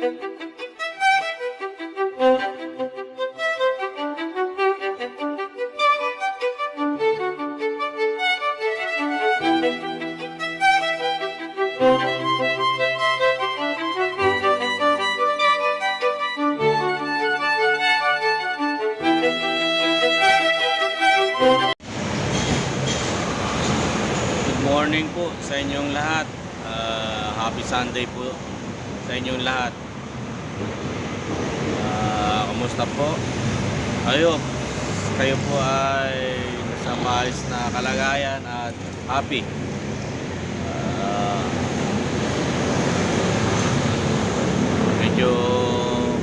Morning po sa inyong lahat. Happy Sunday po sa inyong lahat. Kumusta po? Kayo po ay nasa maayos na kalagayan at happy. Medyo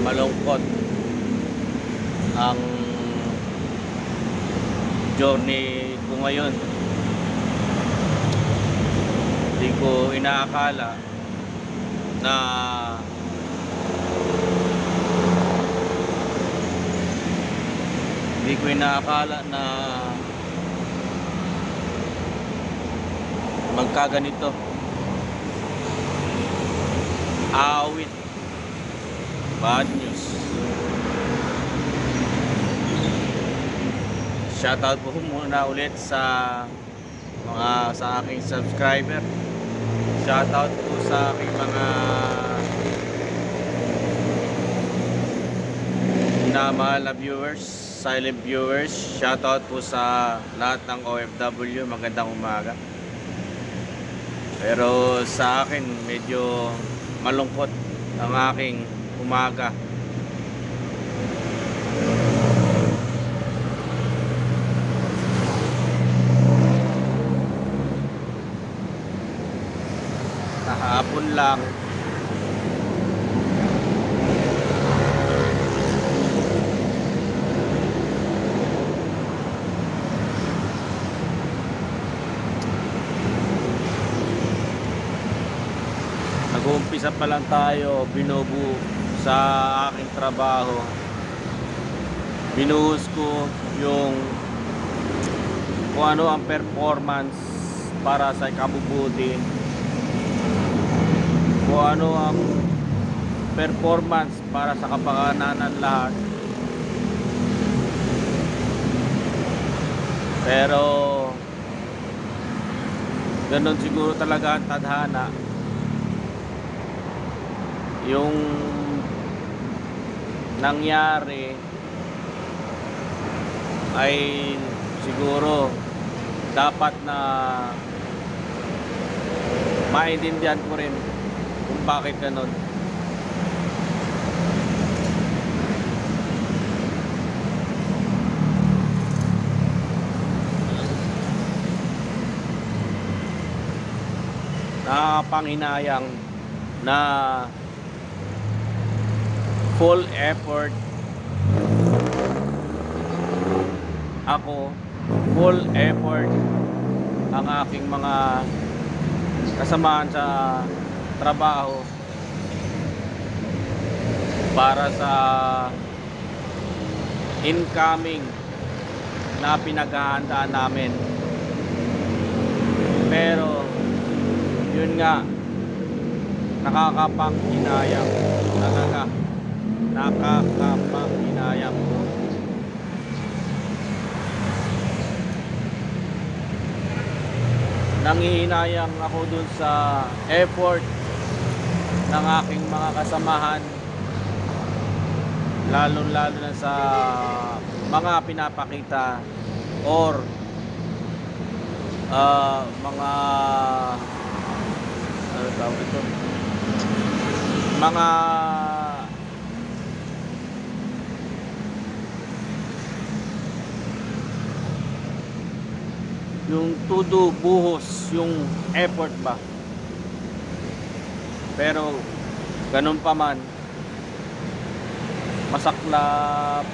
malungkot ang journey ko ngayon. Hindi ko inaakala na magkaganito. Awit. Bad news. Shoutout po muna ulit sa aking subscriber. Shoutout po sa aking mga minamahal na viewers, silent viewers. Shoutout po sa lahat ng OFW. Magandang umaga. Pero sa akin medyo malungkot ang aking umaga. Kahapon lang nag-uumpisa pa lang tayo, binubuo sa aking trabaho. Binuhos ko yung kung ano ang performance para sa ikabubuti, kung ano ang performance para sa kapakanan ng lahat. Pero ganun siguro talaga ang tadhana. Yung nangyari ay siguro dapat na maintindihan ko rin kung bakit ganun. Nakakapanghinayang na full effort ako, full effort ang aking mga kasamahan sa trabaho para sa incoming na pinaghahandaan namin. Pero yun nga, nakakapanghinayang talaga. Nakakapanghinayang po. Nanghihinayang ako dun sa effort ng aking mga kasamahan, lalo na sa mga pinapakita or mga ano tawag ito, mga yung todo buhos yung effort ba. Pero ganun pa man, masaklap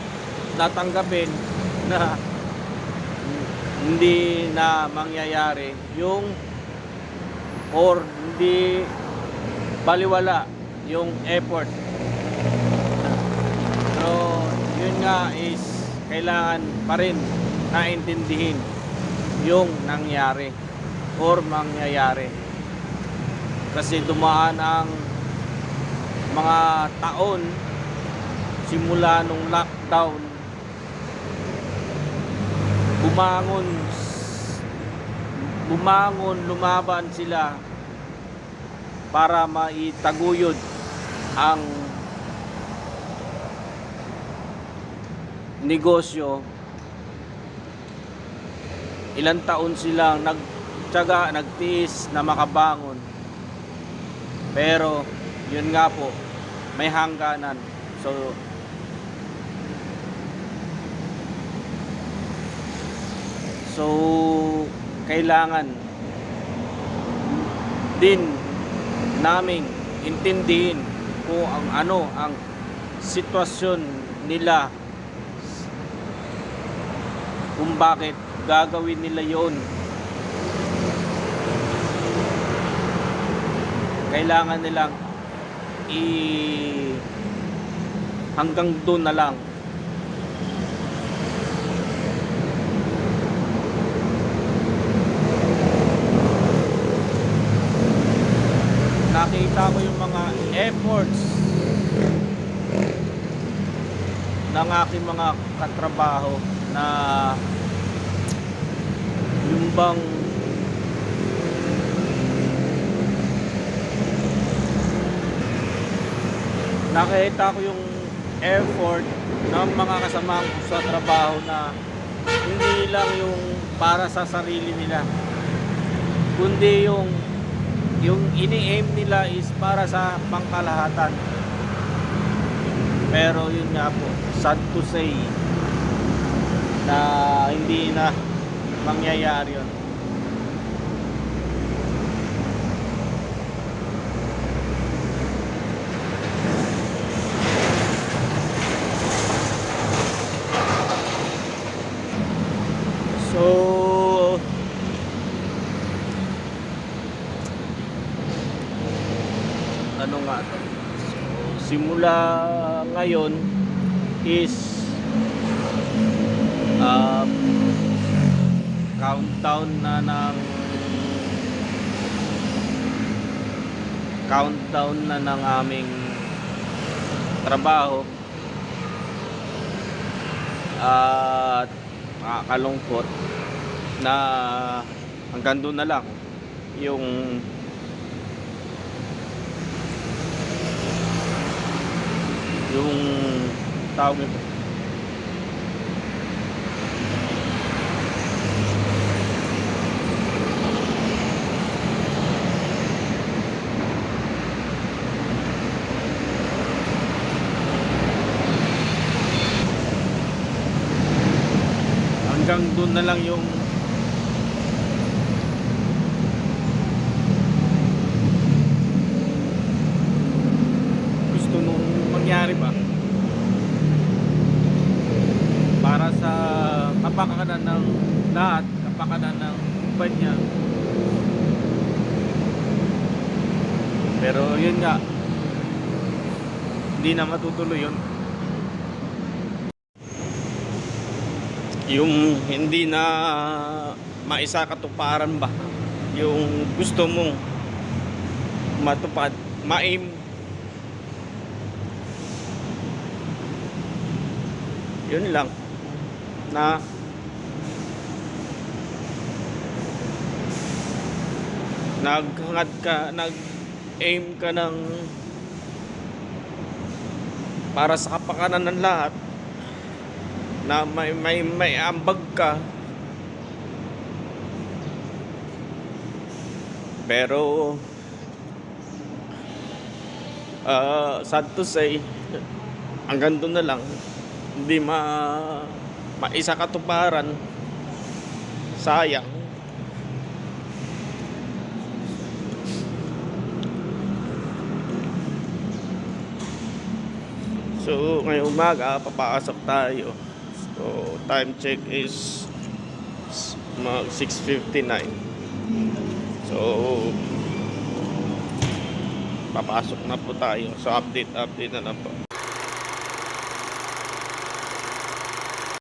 natanggapin na hindi na mangyayari yung or hindi baliwala yung effort. So yun nga is kailangan pa rin naintindihin yung nangyari or mangyayari, kasi dumaan ang mga taon simula nung lockdown, lumaban sila para maitaguyod ang negosyo. Ilang taon silang nagtiyaga, nagtiis na makabangon. Pero yun nga po, may hangganan. So kailangan din naming intindihin kung ang sitwasyon nila, kung bakit gagawin nila yon. Kailangan nilang hanggang doon na lang. Nakita ko yung mga efforts ng aking mga katrabaho na yung bang nakita ko yung effort ng mga kasama ko sa trabaho na hindi lang yung para sa sarili nila, kundi yung ini-aim nila is para sa pangkalahatan. Pero yun nga po, sad to say na hindi na mangyayari yun. So ano nga to? So, simula ngayon is countdown na ng aming trabaho. At nakakalungkot na hanggang doon na lang yung tawag nito, hanggang doon na lang yung gusto nung mangyari ba para sa kapakanan ng lahat, kapakanan ng kumpanya. Pero yun nga, hindi na matutuloy yun. Yung hindi na maisakatuparan ba yung gusto mong matupad, ma-aim. Yun lang na nag-aim ka ng para sa kapakanan ng lahat, na may ambag ka, pero sad to say hanggang doon na lang, hindi maisakatuparan. Sayang. So ngayong umaga papasok tayo. So time check is 6:59. So papasok na po tayo. So update na lang po.